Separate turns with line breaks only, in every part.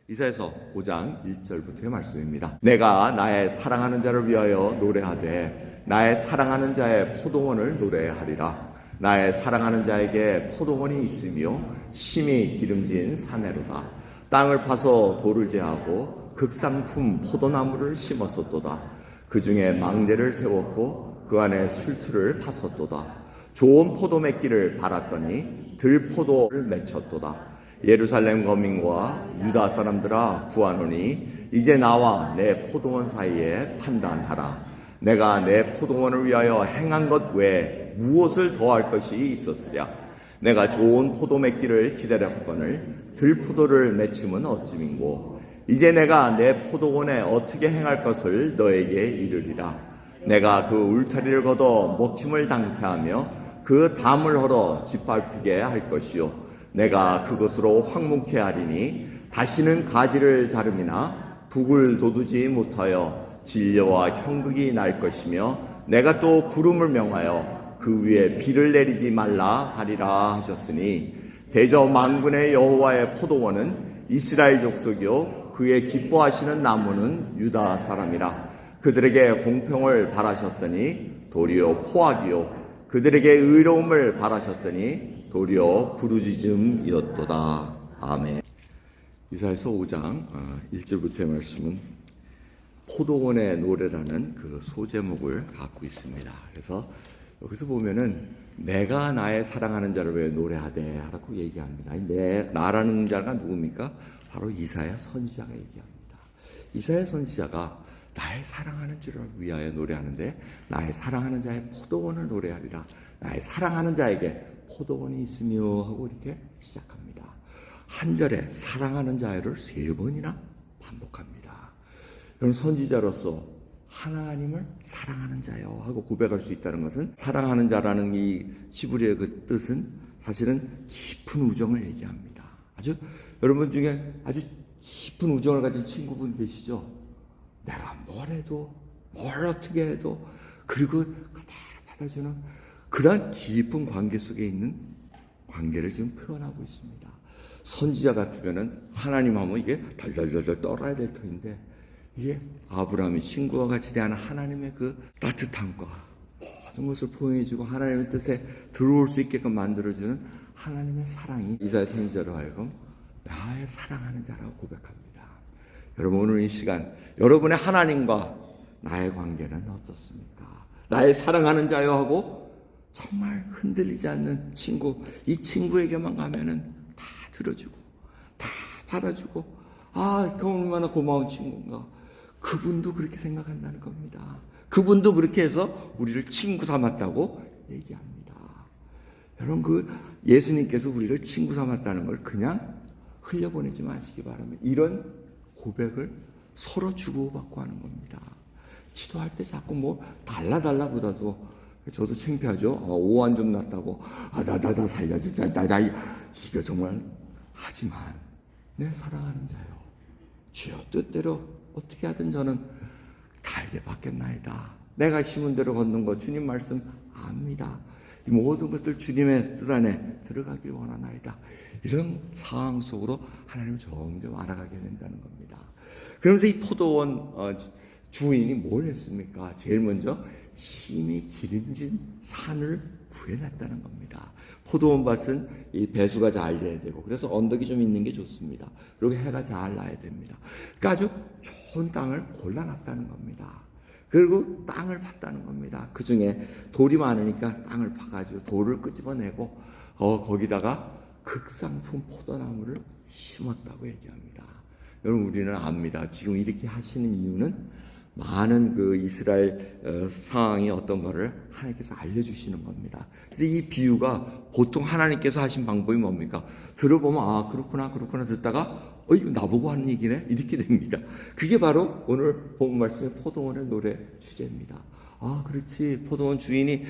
이사야서 5장 1절부터의 말씀입니다. 내가 나의 사랑하는 자를 위하여 노래하되 나의 사랑하는 자의 포도원을 노래하리라. 나의 사랑하는 자에게 포도원이 있으며 심히 기름진 사내로다. 땅을 파서 돌을 제하고 극상품 포도나무를 심었었도다. 그 중에 망대를 세웠고 그 안에 술틀을 팠었도다. 좋은 포도 맺기를 바랐더니 들포도를 맺혔도다. 예루살렘 거민과 유다 사람들아 구하노니 이제 나와 내 포도원 사이에 판단하라. 내가 내 포도원을 위하여 행한 것 외에 무엇을 더할 것이 있었으랴. 내가 좋은 포도 맺기를 기다렸거늘 들포도를 맺힘은 어찌민고. 이제 내가 내 포도원에 어떻게 행할 것을 너에게 이르리라. 내가 그 울타리를 걷어 먹힘을 당케하며 그 담을 헐어 짓밟히게 할 것이요 내가 그것으로 황무케 하리니 다시는 가지를 자름이나 북을 돋우지 못하여 진려와 형극이 날 것이며 내가 또 구름을 명하여 그 위에 비를 내리지 말라 하리라 하셨으니 대저 만군의 여호와의 포도원은 이스라엘 족속이요 그의 기뻐하시는 나무는 유다 사람이라. 그들에게 공평을 바라셨더니 도리어 포악이요 그들에게 의로움을 바라셨더니 도리어 부르짖음이었도다. 아멘. 이사야서 5장 1절부터의 말씀은 포도원의 노래라는 그 소제목을 갖고 있습니다. 그래서 여기서 보면은 내가 나의 사랑하는 자를 위해 노래하되 라고 얘기합니다. 나라는 자가 누굽니까? 바로 이사야 선지자가 얘기합니다. 이사야 선지자가 나의 사랑하는 자를 위하여 노래하는데 나의 사랑하는 자의 포도원을 노래하리라. 나의 사랑하는 자에게 포도원이 있으며 하고 이렇게 시작합니다. 한 절에 사랑하는 자를 3번이나 반복합니다. 여러분 선지자로서 하나님을 사랑하는 자요 하고 고백할 수 있다는 것은 사랑하는 자라는 이 히브리어의 그 뜻은 사실은 깊은 우정을 얘기합니다. 아주 여러분 중에 아주 깊은 우정을 가진 친구분 계시죠? 내가 뭘 해도 뭘 어떻게 해도 그리고 그대로 받아주는 그런 깊은 관계 속에 있는 관계를 지금 표현하고 있습니다. 선지자 같으면은 하나님 하면 이게 달달달달 떨어야 될 터인데 이게 아브라함이 친구와 같이 대하는 하나님의 그 따뜻함과 모든 것을 포용해주고 하나님의 뜻에 들어올 수 있게끔 만들어주는 하나님의 사랑이 이사야 선지자로 하여금 나의 사랑하는 자라고 고백합니다. 여러분 오늘 이 시간 여러분의 하나님과 나의 관계는 어떻습니까? 나의 사랑하는 자여 하고 정말 흔들리지 않는 친구, 이 친구에게만 가면은 다 들어주고 다 받아주고 그 얼마나 고마운 친구인가. 그분도 그렇게 생각한다는 겁니다. 그분도 그렇게 해서 우리를 친구 삼았다고 얘기합니다. 여러분 그 예수님께서 우리를 친구 삼았다는 걸 그냥 흘려보내지 마시기 바랍니다. 이런 고백을 서로 주고받고 하는 겁니다. 기도할 때 자꾸 뭐 달라보다도 저도 창피하죠. 오한 좀 났다고 나 살려줘 나 이거 정말 하지만 내 사랑하는 자요 주여 뜻대로 어떻게 하든 저는 달게 받겠나이다. 내가 심은 대로 걷는 것 주님 말씀 압니다. 이 모든 것들 주님의 뜻 안에 들어가길 원하나이다. 이런 상황 속으로 하나님을 점점 알아가게 된다는 겁니다. 그러면서 이 포도원 주인이 뭘 했습니까? 제일 먼저 심히 기름진 산을 구해놨다는 겁니다. 포도원 밭은 이 배수가 잘 돼야 되고 그래서 언덕이 좀 있는 게 좋습니다. 그리고 해가 잘 나야 됩니다. 그러니까 아주 좋은 땅을 골라놨다는 겁니다. 그리고 땅을 팠다는 겁니다. 그 중에 돌이 많으니까 땅을 파가지고 돌을 끄집어내고 거기다가 극상품 포도나무를 심었다고 얘기합니다. 여러분 우리는 압니다. 지금 이렇게 하시는 이유는 많은 그 이스라엘 상황이 어떤 거를 하나님께서 알려주시는 겁니다. 그래서 이 비유가 보통 하나님께서 하신 방법이 뭡니까? 들어보면 그렇구나 듣다가 이거 나보고 하는 얘기네? 이렇게 됩니다. 그게 바로 오늘 본 말씀의 포도원의 노래 주제입니다. 그렇지. 포도원 주인이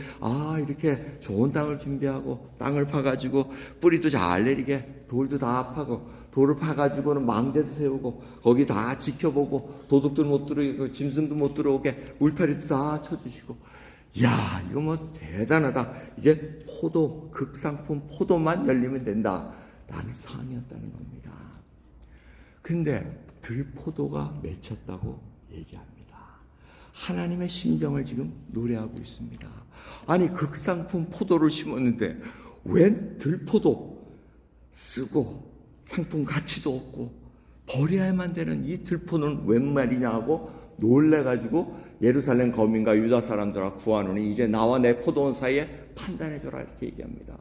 이렇게 좋은 땅을 준비하고 땅을 파가지고 뿌리도 잘 내리게 돌도 다 파고 돌을 파가지고는 망대도 세우고 거기 다 지켜보고 도둑들 못 들어오게 짐승도 못 들어오게 울타리도 다 쳐주시고 이야 이거 뭐 대단하다. 이제 포도 극상품 포도만 열리면 된다. 라는 상황이었다는 겁니다. 근데 들포도가 맺혔다고 얘기합니다. 하나님의 심정을 지금 노래하고 있습니다. 아니 극상품 포도를 심었는데 웬 들포도 쓰고 상품 가치도 없고 버려야만 되는 이 들포는 웬 말이냐 하고 놀래가지고 예루살렘 거민과 유다 사람들아 구하노니 이제 나와 내 포도원 사이에 판단해줘라 이렇게 얘기합니다.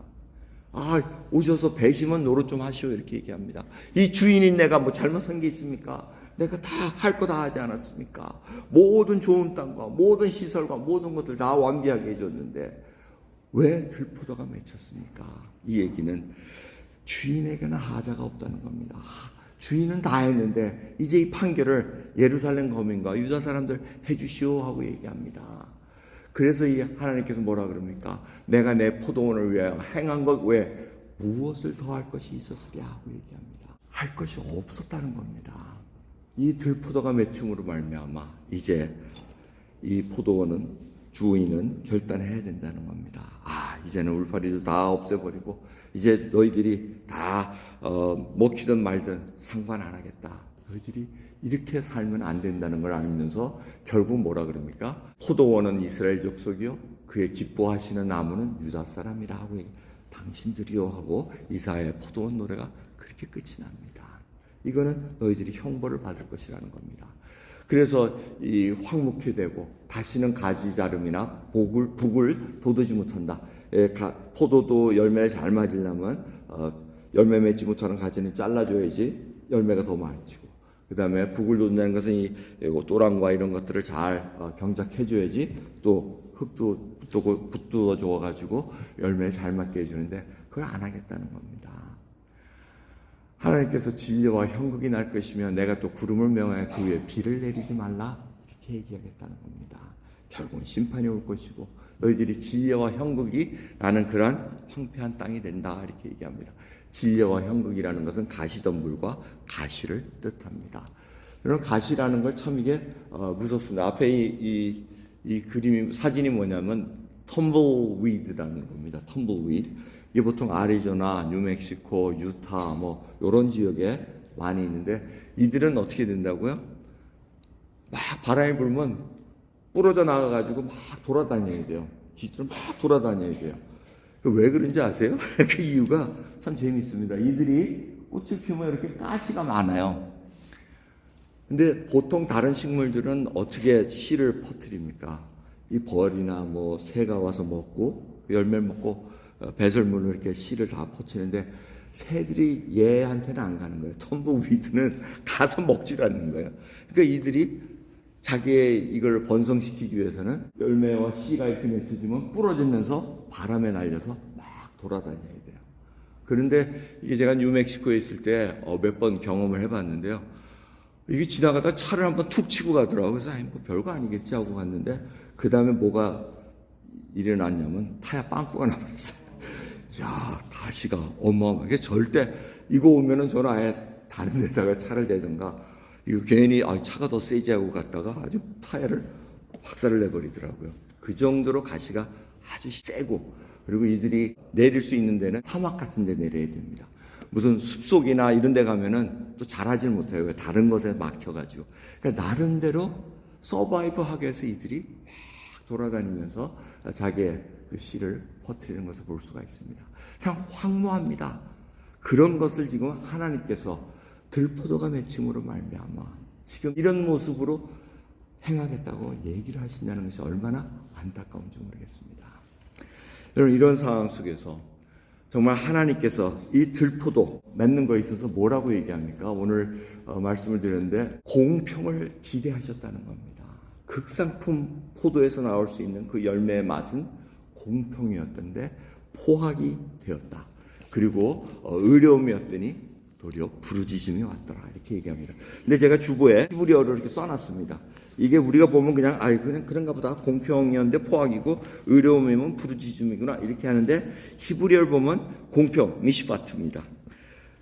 오셔서 배심은 노릇 좀 하시오 이렇게 얘기합니다. 이 주인인 내가 뭐 잘못한 게 있습니까? 내가 다 할 거 다 하지 않았습니까? 모든 좋은 땅과 모든 시설과 모든 것들 다 완비하게 해줬는데 왜 들포도가 맺혔습니까? 이 얘기는 주인에게는 하자가 없다는 겁니다. 주인은 다 했는데 이제 이 판결을 예루살렘 거민과 유다 사람들 해주시오 하고 얘기합니다. 그래서 이 하나님께서 뭐라 그럽니까? 내가 내 포도원을 위하여 행한 것 외에 무엇을 더 할 것이 있었으랴 하고 얘기합니다. 할 것이 없었다는 겁니다. 이 들포도가 맺힘으로 말미암아 이제 이 포도원은 주인은 결단해야 된다는 겁니다. 이제는 울파리도 다 없애버리고 이제 너희들이 다 먹히든 말든 상관 안 하겠다. 너희들이 이렇게 살면 안 된다는 걸 알면서 결국 뭐라 그럽니까? 포도원은 이스라엘 족속이요 그의 기뻐하시는 나무는 유다 사람이라 하고 당신들이요 하고 이사야의 포도원 노래가 그렇게 끝이 납니다. 이거는 너희들이 형벌을 받을 것이라는 겁니다. 그래서 이 황무케 되고 다시는 가지 자름이나 북을 돋우지 못한다. 포도도 열매를 잘 맞으려면 열매 맺지 못하는 가지는 잘라줘야지 열매가 더 많지고 그 다음에 북을 돋는다는 것은 이 또랑과 이런 것들을 잘 경작해줘야지 또 흙도 붙들어 줘가지고 열매를 잘 맞게 해주는데 그걸 안 하겠다는 겁니다. 하나님께서 진리와 형국이 날 것이며 내가 또 구름을 명하여 그 위에 비를 내리지 말라 이렇게 얘기하겠다는 겁니다. 결국은 심판이 올 것이고 너희들이 진리와 형국이 나는 그러한 황폐한 땅이 된다 이렇게 얘기합니다. 진리와 형국이라는 것은 가시덤불과 가시를 뜻합니다. 여러분 가시라는 걸 참 이게 무섭습니다. 앞에 이 그림이 사진이 뭐냐면 텀블위드라는 겁니다. 텀블위드. 이게 보통 아리조나, 뉴멕시코, 유타 뭐 이런 지역에 많이 있는데 이들은 어떻게 된다고요? 막 바람이 불면 부러져 나가가지고 막 돌아다녀야 돼요. 기지로 막 돌아다녀야 돼요. 왜 그런지 아세요? 그 이유가 참 재미있습니다. 이들이 꽃을 피우면 이렇게 가시가 많아요. 근데 보통 다른 식물들은 어떻게 씨를 퍼뜨립니까? 이 벌이나 뭐 새가 와서 먹고 열매를 먹고 배설물로 이렇게 씨를 다 퍼치는데 새들이 얘한테는 안 가는 거예요. 텀블위드는 가서 먹질 않는 거예요. 그러니까 이들이 자기의 이걸 번성시키기 위해서는 열매와 씨가 이렇게 맺혀지면 부러지면서 바람에 날려서 막 돌아다녀야 돼요. 그런데 이게 제가 뉴멕시코에 있을 때 몇 번 경험을 해봤는데요. 이게 지나가다 차를 한번 툭 치고 가더라고요. 그래서 뭐 별거 아니겠지 하고 갔는데 그 다음에 뭐가 일어났냐면 타야 빵꾸가 나버렸어요. 야, 가시가 어마어마하게 절대 이거 오면은 저는 아예 다른 데다가 차를 대든가 이거 괜히 차가 더 세지 하고 갔다가 아주 타이어를 박살을 내버리더라고요. 그 정도로 가시가 아주 세고 그리고 이들이 내릴 수 있는 데는 사막 같은 데 내려야 됩니다. 무슨 숲속이나 이런 데 가면은 또 잘하질 못해요. 다른 것에 막혀가지고. 그러니까 나름대로 서바이브 하기 위해서 이들이 막 돌아다니면서 자기의 그 씨를 퍼뜨리는 것을 볼 수가 있습니다. 참 황무합니다. 그런 것을 지금 하나님께서 들포도가 맺힘으로 말미암아 지금 이런 모습으로 행하겠다고 얘기를 하신다는 것이 얼마나 안타까운지 모르겠습니다. 여러분 이런 상황 속에서 정말 하나님께서 이 들포도 맺는 거에 있어서 뭐라고 얘기합니까? 오늘 말씀을 드렸는데 공평을 기대하셨다는 겁니다. 극상품 포도에서 나올 수 있는 그 열매의 맛은 공평이었던데 포악이 되었다. 그리고 의로움이었더니 도리어 부르짖음이 왔더라 이렇게 얘기합니다. 근데 제가 주보에 히브리어로 이렇게 써놨습니다. 이게 우리가 보면 그냥 그런가 보다 공평이었는데 포악이고 의로움이면 부르짖음이구나 이렇게 하는데 히브리어를 보면 공평 미시파트입니다.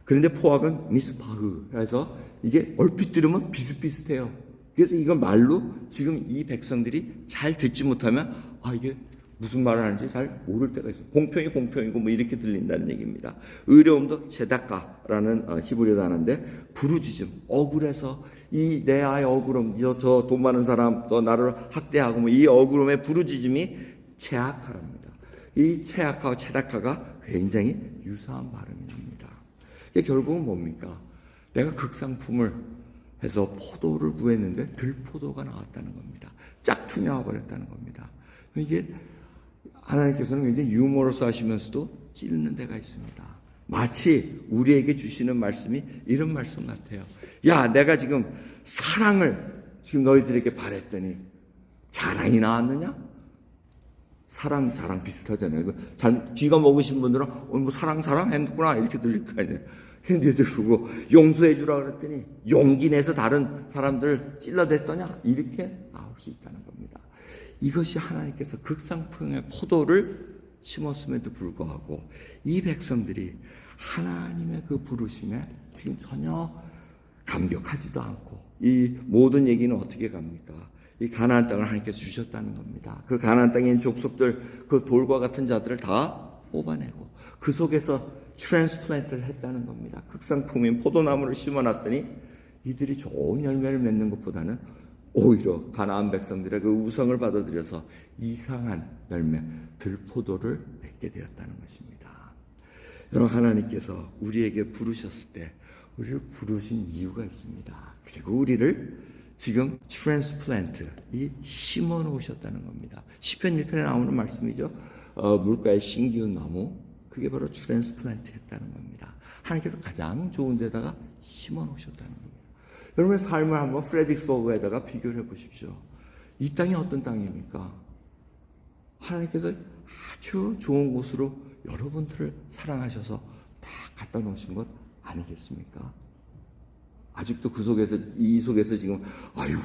그런데 포악은 미스파흐. 그래서 이게 얼핏 들으면 비슷비슷해요. 그래서 이건 말로 지금 이 백성들이 잘 듣지 못하면 이게 무슨 말을 하는지 잘 모를 때가 있어요. 공평이 공평이고 뭐 이렇게 들린다는 얘기입니다. 의로움도 제다카라는 히브리 단어인데 부르짖음, 억울해서 이 내 아의 억울함, 저 돈 많은 사람 또 나를 학대하고 뭐 이 억울함의 부르짖음이 체아카랍니다. 이 체아카와 체다카가 굉장히 유사한 발음이 납니다. 이게 결국은 뭡니까? 내가 극상품을 해서 포도를 구했는데 들포도가 나왔다는 겁니다. 짝퉁이 와버렸다는 겁니다. 이게 하나님께서는 굉장히 유머러스 하시면서도 찌르는 데가 있습니다. 마치 우리에게 주시는 말씀이 이런 말씀 같아요. 야, 내가 지금 사랑을 지금 너희들에게 바랬더니 자랑이 나왔느냐? 사랑, 자랑 비슷하잖아요. 귀가 먹으신 분들은 뭐 사랑 했구나 이렇게 들릴 거 아니에요. 근데들 보고 용서해 주라 그랬더니 용기 내서 다른 사람들 찔러댔더냐? 이렇게 나올 수 있다는 겁니다. 이것이 하나님께서 극상품의 포도를 심었음에도 불구하고 이 백성들이 하나님의 그 부르심에 지금 전혀 감격하지도 않고 이 모든 얘기는 어떻게 갑니까? 이 가나안 땅을 하나님께서 주셨다는 겁니다. 그 가나안 땅에 있는 족속들, 그 돌과 같은 자들을 다 뽑아내고 그 속에서 트랜스플란트를 했다는 겁니다. 극상품인 포도나무를 심어놨더니 이들이 좋은 열매를 맺는 것보다는 오히려 가나안 백성들의 그 우성을 받아들여서 이상한 열매, 들포도를 맺게 되었다는 것입니다. 여러분, 하나님께서 우리에게 부르셨을 때 우리를 부르신 이유가 있습니다. 그리고 우리를 지금 트랜스플란트, 이 심어 놓으셨다는 겁니다. 시편 1편에 나오는 말씀이죠. 물가에 심기운 나무, 그게 바로 트랜스플란트 했다는 겁니다. 하나님께서 가장 좋은 데다가 심어 놓으셨다는 겁니다. 여러분의 삶을 한번 프레드릭스버그에다가 비교를 해보십시오. 이 땅이 어떤 땅입니까? 하나님께서 아주 좋은 곳으로 여러분들을 사랑하셔서 다 갖다 놓으신 것 아니겠습니까? 아직도 그 속에서, 이 속에서 지금, 아이고,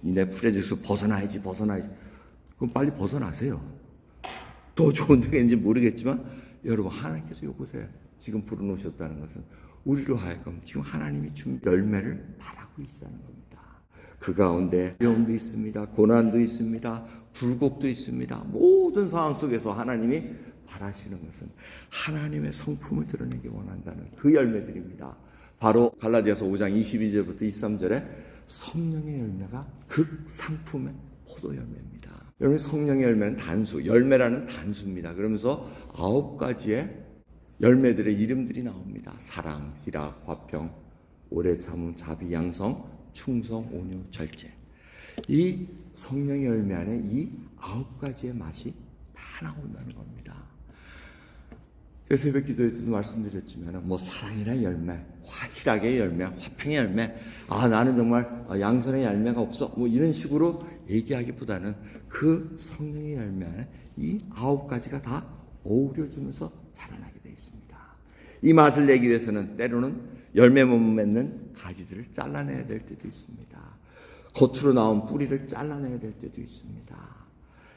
내 프레드릭스버그 벗어나야지. 그럼 빨리 벗어나세요. 더 좋은 데가 있는지 모르겠지만, 여러분, 하나님께서 이곳에 지금 불어놓으셨다는 것은 우리로 하여금 지금 하나님이 준 열매를 바라고 있다는 겁니다. 그 가운데 어려움도 있습니다. 고난도 있습니다. 굴곡도 있습니다. 모든 상황 속에서 하나님이 바라시는 것은 하나님의 성품을 드러내기 원한다는 그 열매들입니다. 바로 갈라디아서 5장 22절부터 23절에 성령의 열매가 극상품의 포도 열매입니다. 여러분, 성령의 열매는 단수, 열매라는 단수입니다. 그러면서 9가지의 열매들의 이름들이 나옵니다. 사랑, 희락, 화평, 오래 참음, 자비, 양성, 충성, 온유, 절제. 이 성령의 열매 안에 이 9가지의 맛이 다 나온다는 겁니다. 제가 새벽 기도에서도 말씀드렸지만 뭐 사랑이란 열매, 희락의 열매, 화평의 열매, 나는 정말 양선의 열매가 없어, 뭐 이런 식으로 얘기하기보다는 그 성령의 열매 안에 이 9가지가 다 어우러지면서 자라나게 되어 있습니다. 이 맛을 내기 위해서는 때로는 열매 못 맺는 가지들을 잘라내야 될 때도 있습니다. 겉으로 나온 뿌리를 잘라내야 될 때도 있습니다.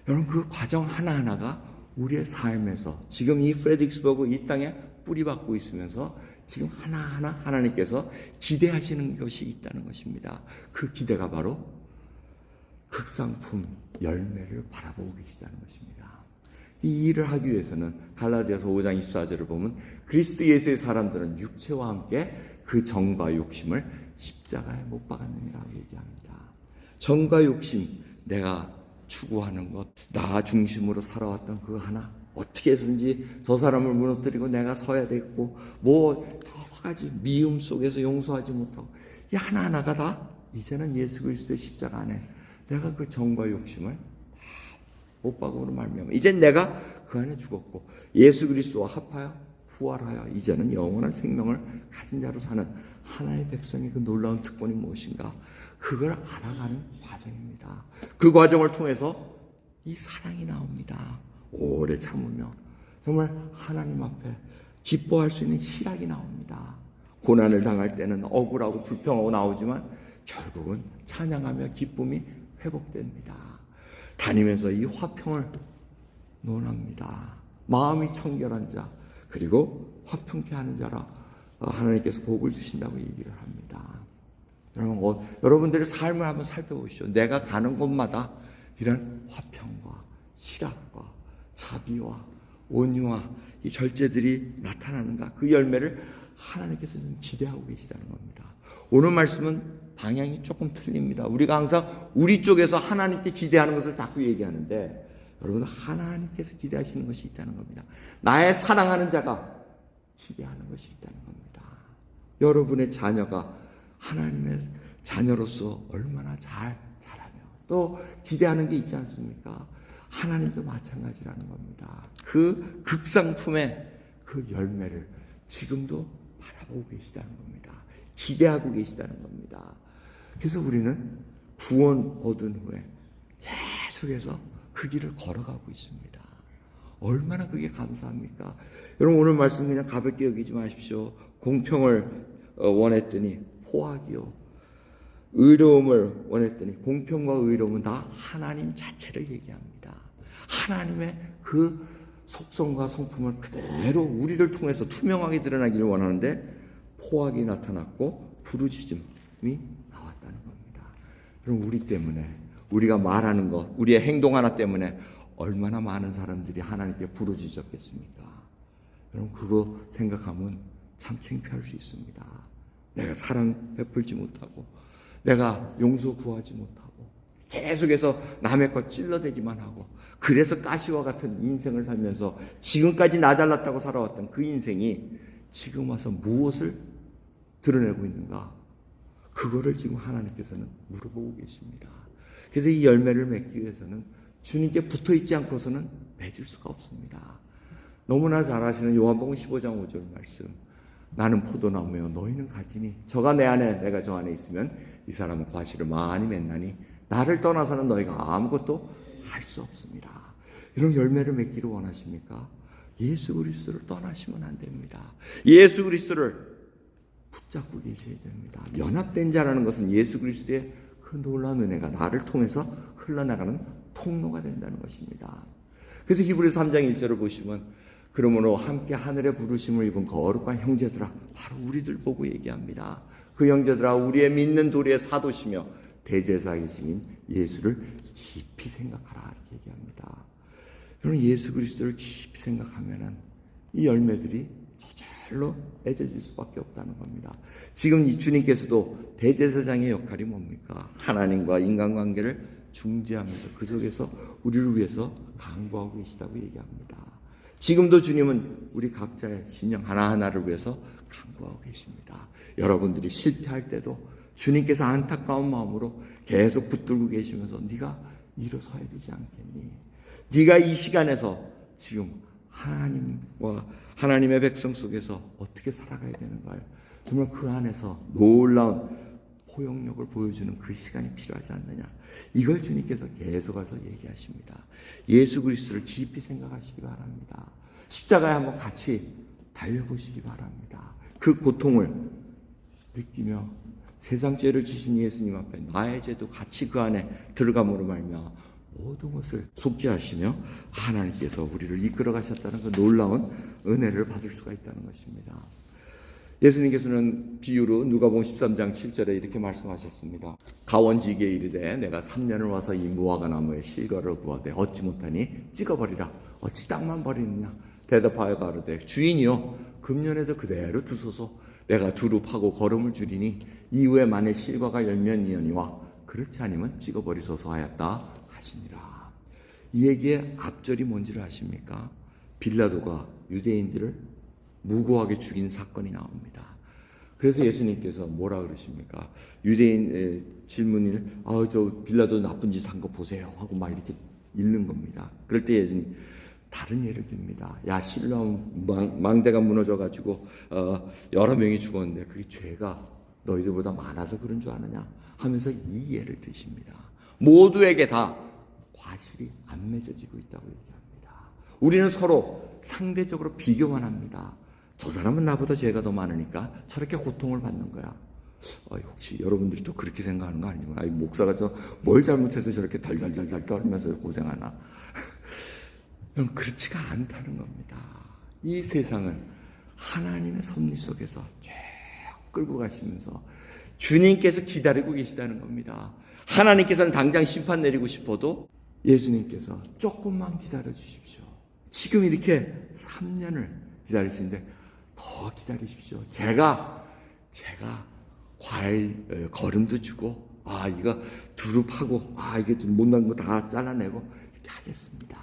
여러분, 그 과정 하나하나가 우리의 삶에서 지금 이 프레드릭스버그 이 땅에 뿌리박고 있으면서 지금 하나하나 하나님께서 기대하시는 것이 있다는 것입니다. 그 기대가 바로 극상품 열매를 바라보고 계시다는 것입니다. 이 일을 하기 위해서는 갈라디아서 5장 24절을 보면 그리스도 예수의 사람들은 육체와 함께 그 정과 욕심을 십자가에 못 박았느니라고 얘기합니다. 정과 욕심, 내가 추구하는 것, 나 중심으로 살아왔던 그 하나, 어떻게 해서든지 저 사람을 무너뜨리고 내가 서야 되겠고, 뭐 여러 가지 미움 속에서 용서하지 못하고, 이 하나하나가 다 이제는 예수 그리스도의 십자가 안에 내가 그 정과 욕심을 못 박음으로 말미암아 이젠 내가 그 안에 죽었고 예수 그리스도와 합하여 부활하여 이제는 영원한 생명을 가진 자로 사는 하나님의 백성의 그 놀라운 특권이 무엇인가, 그걸 알아가는 과정입니다. 그 과정을 통해서 이 사랑이 나옵니다. 오래 참으며 정말 하나님 앞에 기뻐할 수 있는 희락이 나옵니다. 고난을 당할 때는 억울하고 불평하고 나오지만 결국은 찬양하며 기쁨이 회복됩니다. 다니면서 이 화평을 논합니다. 마음이 청결한 자, 그리고 화평케 하는 자라 하나님께서 복을 주신다고 얘기를 합니다. 여러분들의 삶을 한번 살펴보시죠. 내가 가는 곳마다 이런 화평과 희락과 자비와 온유와 이 절제들이 나타나는가? 그 열매를 하나님께서 좀 기대하고 계시다는 겁니다. 오늘 말씀은 방향이 조금 틀립니다. 우리가 항상 우리 쪽에서 하나님께 기대하는 것을 자꾸 얘기하는데 여러분, 하나님께서 기대하시는 것이 있다는 겁니다. 나의 사랑하는 자가 기대하는 것이 있다는 겁니다. 여러분의 자녀가 하나님의 자녀로서 얼마나 잘 자라며 또 기대하는 게 있지 않습니까? 하나님도 마찬가지라는 겁니다. 그 극상품의 그 열매를 지금도 바라보고 계시다는 겁니다. 기대하고 계시다는 겁니다. 그래서 우리는 구원 얻은 후에 계속해서 그 길을 걸어가고 있습니다. 얼마나 그게 감사합니까? 여러분, 오늘 말씀 그냥 가볍게 여기지 마십시오. 공평을 원했더니 포악이요, 의로움을 원했더니 공평과 의로움은 다 하나님 자체를 얘기합니다. 하나님의 그 속성과 성품을 그대로 우리를 통해서 투명하게 드러나기를 원하는데 포악이 나타났고 부르짖음이 나왔다는 겁니다. 그럼 우리 때문에, 우리가 말하는 것, 우리의 행동 하나 때문에 얼마나 많은 사람들이 하나님께 부르짖었겠습니까? 여러분, 그거 생각하면 참 창피할 수 있습니다. 내가 사랑 베풀지 못하고, 내가 용서 구하지 못하고, 계속해서 남의 것 찔러대기만 하고, 그래서 가시와 같은 인생을 살면서 지금까지 나 잘났다고 살아왔던 그 인생이 지금 와서 무엇을 드러내고 있는가? 그거를 지금 하나님께서는 물어보고 계십니다. 그래서 이 열매를 맺기 위해서는 주님께 붙어있지 않고서는 맺을 수가 없습니다. 너무나 잘 아시는 요한복음 15장 5절 말씀, 나는 포도나무요 너희는 가지니 저가 내 안에 내가 저 안에 있으면 이 사람은 과실을 많이 맺나니 나를 떠나서는 너희가 아무것도 할 수 없습니다. 이런 열매를 맺기를 원하십니까? 예수 그리스도를 떠나시면 안 됩니다. 예수 그리스도를 붙잡고 계셔야 됩니다. 연합된 자라는 것은 예수 그리스도의 그 놀라운 은혜가 나를 통해서 흘러나가는 통로가 된다는 것입니다. 그래서 히브리서 3장 1절을 보시면 그러므로 함께 하늘의 부르심을 입은 거룩한 형제들아, 바로 우리들 보고 얘기합니다. 그 형제들아, 우리의 믿는 도리의 사도시며 대제사이신 예수를 깊이 생각하라, 이렇게 얘기합니다. 여러분, 예수 그리스도를 깊이 생각하면은 이 열매들이 저절로 맺어질 수밖에 없다는 겁니다. 지금 이 주님께서도 대제사장의 역할이 뭡니까? 하나님과 인간관계를 중재하면서 그 속에서 우리를 위해서 강구하고 계시다고 얘기합니다. 지금도 주님은 우리 각자의 심령 하나하나를 위해서 강구하고 계십니다. 여러분들이 실패할 때도 주님께서 안타까운 마음으로 계속 붙들고 계시면서 네가 일어서야 되지 않겠니? 네가 이 시간에서 지금 하나님과 하나님의 백성 속에서 어떻게 살아가야 되는가를 정말 그 안에서 놀라운 포용력을 보여주는 그 시간이 필요하지 않느냐. 이걸 주님께서 계속해서 얘기하십니다. 예수 그리스도를 깊이 생각하시기 바랍니다. 십자가에 한번 같이 달려보시기 바랍니다. 그 고통을 느끼며 세상 죄를 지신 예수님 앞에 나의 죄도 같이 그 안에 들어감으로 말미암아 모든 것을 속죄하시며 하나님께서 우리를 이끌어 가셨다는 그 놀라운 은혜를 받을 수가 있다는 것입니다. 예수님께서는 비유로 누가복음 13장 7절에 이렇게 말씀하셨습니다. 가원지기에 이르되 내가 3년을 와서 이 무화과 나무에 실과를 구하되 얻지 못하니 찍어버리라. 어찌 땅만 버리느냐. 대답하여 가로되 주인이여 금년에도 그대로 두소서. 내가 두루 파고 거름을 줄이니 이후에 만일 실과가 열면이니와 그렇지 않으면 찍어버리소서 하였다 하시니라. 이 얘기의 앞절이 뭔지를 아십니까? 빌라도가 유대인들을 무고하게 죽인 사건이 나옵니다. 그래서 예수님께서 뭐라 그러십니까? 유대인 질문을 저 빌라도 나쁜 짓 한 거 보세요 하고 막 이렇게 읽는 겁니다. 그럴 때 예수님 다른 예를 듭니다. 야, 실로암 망대가 무너져가지고 여러 명이 죽었는데 그게 죄가 너희들보다 많아서 그런 줄 아느냐 하면서 이 예를 드십니다. 모두에게 다 과실이 안 맺어지고 있다고 얘기합니다. 우리는 서로 상대적으로 비교만 합니다. 저 사람은 나보다 죄가 더 많으니까 저렇게 고통을 받는 거야. 혹시 여러분들도 그렇게 생각하는 거 아니면 목사가 뭘 잘못해서 저렇게 덜덜덜덜 떨면서 고생하나? 그렇지가 않다는 겁니다. 이 세상은 하나님의 섭리 속에서 쭉 끌고 가시면서 주님께서 기다리고 계시다는 겁니다. 하나님께서는 당장 심판 내리고 싶어도 예수님께서 조금만 기다려 주십시오. 지금 이렇게 3년을 기다리시는데 더 기다리십시오. 제가 과일 거름도 주고 이거 두릅하고 이게 좀 못난 거 다 잘라내고 이렇게 하겠습니다.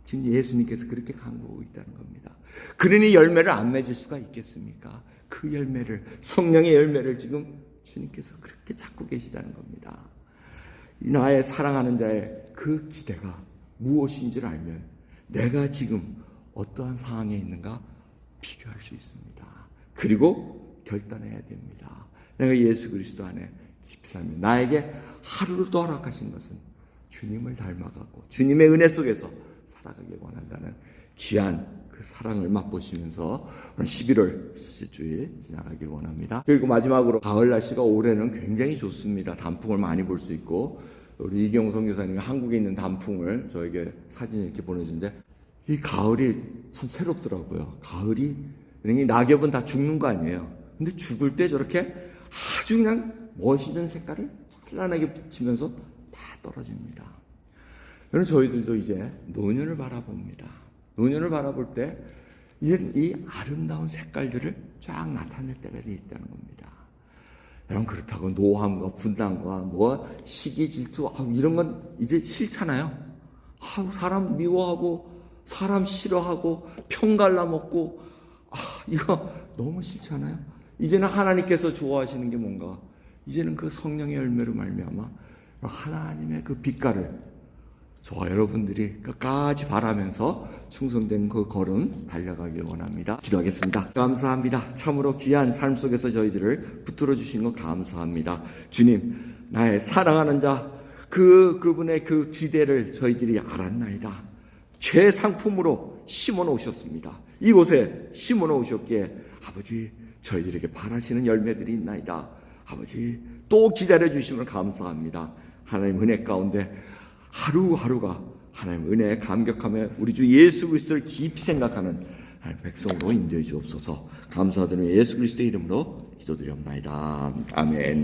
지금 예수님께서 그렇게 강구하고 있다는 겁니다. 그러니 열매를 안 맺을 수가 있겠습니까? 그 열매를, 성령의 열매를 지금 주님께서 그렇게 찾고 계시다는 겁니다. 나의 사랑하는 자의 그 기대가 무엇인지를 알면 내가 지금 어떠한 상황에 있는가 비교할 수 있습니다. 그리고 결단해야 됩니다. 내가 예수 그리스도 안에 깊이 살면 나에게 하루를 또 허락하신 것은 주님을 닮아가고 주님의 은혜 속에서 살아가길 원한다는 귀한 그 사랑을 맛보시면서 11월 주일 지나가길 원합니다. 그리고 마지막으로 가을 날씨가 올해는 굉장히 좋습니다. 단풍을 많이 볼 수 있고 우리 이경우 선교사님이 한국에 있는 단풍을 저에게 사진 이렇게 보내주는데 이 가을이 참 새롭더라고요. 가을이 낙엽은 다 죽는 거 아니에요. 근데 죽을 때 저렇게 아주 그냥 멋있는 색깔을 찬란하게 비치면서 다 떨어집니다. 그럼 저희들도 이제 노년을 바라봅니다. 노년을 바라볼 때 이제 이 아름다운 색깔들을 쫙 나타낼 때가 있다는 겁니다. 여러분 그렇다고 노함과 분당과 시기 질투 이런 건 이제 싫잖아요. 사람 미워하고 사람 싫어하고 평갈라 먹고 이거 너무 싫잖아요. 이제는 하나님께서 좋아하시는 게 뭔가 이제는 그 성령의 열매로 말미암아 하나님의 그 빛깔을 저와 여러분들이 끝까지 바라면서 충성된 그 걸음 달려가길 원합니다. 기도하겠습니다. 감사합니다. 참으로 귀한 삶 속에서 저희들을 붙들어 주신 것 감사합니다. 주님, 나의 사랑하는 자 그분의 그 기대를 저희들이 알았나이다. 최상품으로 심어 놓으셨습니다. 이곳에 심어 놓으셨기에 아버지 저희들에게 바라시는 열매들이 있나이다. 아버지 또 기다려 주심을 감사합니다. 하나님 은혜 가운데 하루하루가 하나님 은혜에 감격하며 우리 주 예수 그리스도를 깊이 생각하는 백성으로 인도해 주옵소서. 감사드리며 예수 그리스도의 이름으로 기도드리옵나이다. 아멘.